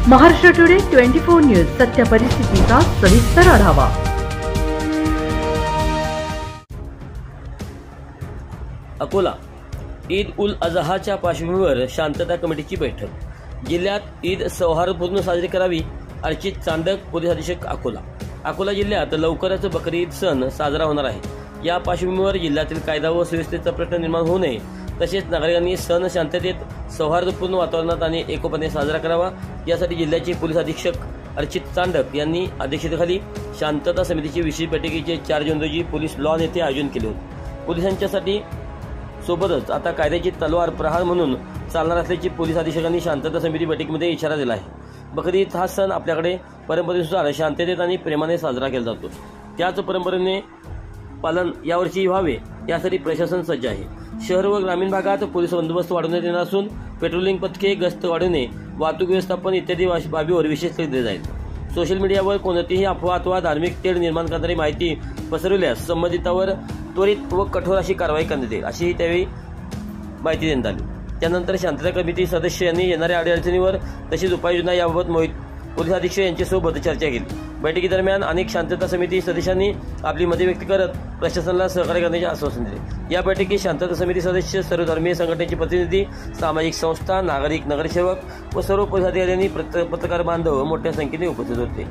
Maharashtra today 24 news सत्य परिस्थितीचा सविस्तर आढावा। अकोला ईद उल अजहाच्या पार्श्वभूमीवर शांतता कमिटीची बैठक। जिल्ह्यात ईद सौहार्दपूर्ण साजरी करावी। अर्चित चांडक, पोलीस अधीक्षक, अकोला। अकोला जिल्ह्यात लवकरच बकरी ईद सण साजरा होणार आहे। या पार्श्वभूमीवर जिल्ह्यातील कायदा व सुव्यवस्थेचा प्रश्न निर्माण होऊ नये, तसेच नागरिकांनी सण शांततेत सौहार्दपूर्ण वातावरणात आणि एकोपाने साजरा करावा, यासाठी जिल्ह्याचे पोलीस अधीक्षक अर्चित चांडक यांनी अध्यक्षतेखाली शांतता समितीची विशेष बैठकीचे 4 जून रोजी पोलीस लॉन येथे आयोजन केले होते। पोलिसांच्यासाठी सोबतच आता कायद्याची तलवार प्रहार म्हणून चालणार असल्याची पोलीस अधीक्षकांनी शांतता समिती बैठकीमध्ये इशारा दिला आहे। बकरी ईद हा सण आपल्याकडे परंपरेनुसार शांततेत आणि प्रेमाने साजरा केला जातो। त्याच परंपरेने पालन यावर्षी व्हावे, यासाठी प्रशासन सज्ज आहे। शहर व ग्रामीण भागात पोलीस बंदोबस्त वाढवण्यात येणार असून पेट्रोलिंग पथके, गस्त वाढवणे, वाहतूक व्यवस्थापन इत्यादी बाबीवर विशेष लक्ष दिले जाईल। सोशल मीडियावर कोणतीही अफवा अथवा धार्मिक तेढ निर्माण करणारी माहिती पसरवल्यास संबंधितांवर त्वरित व कठोर अशी कारवाई करण्यात येईल, अशी त्यावेळी माहिती देण्यात आली। त्यानंतर शांतता समिती सदस्य यांनी येणाऱ्या अडचणीवर तसेच उपाययोजना याबाबत पोलीस अधीक्षक यांच्यासोबत चर्चा केली। बैठकीदरम्यान अनेक शांतता समिती सदस्यांनी आपली मते व्यक्त करत प्रशासनाला सहकार्य करण्याचे आश्वासन दिले। या बैठकीत शांतता समिती सदस्य, सर्व धर्मीय संघटनेचे प्रतिनिधी, सामाजिक संस्था, नागरिक, नगरसेवक व सर्व पोलीस अधिकाऱ्यांनी पत्रकार बांधव मोठ्या संख्येने उपस्थित होते।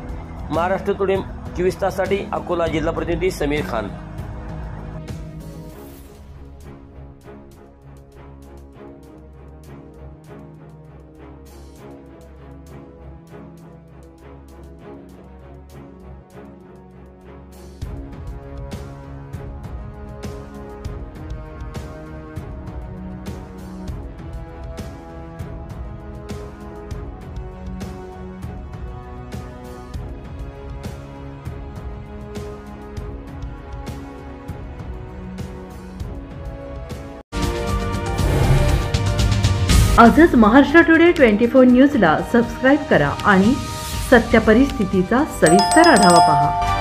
महाराष्ट्र टुडे 24 ताससाठी अकोला जिल्हा प्रतिनिधी समीर खान। आजच महाराष्ट्र टुडे 24 न्यूजला सबस्क्राइब करा आणि सत्य परिस्थितीचा सविस्तर आढावा पहा।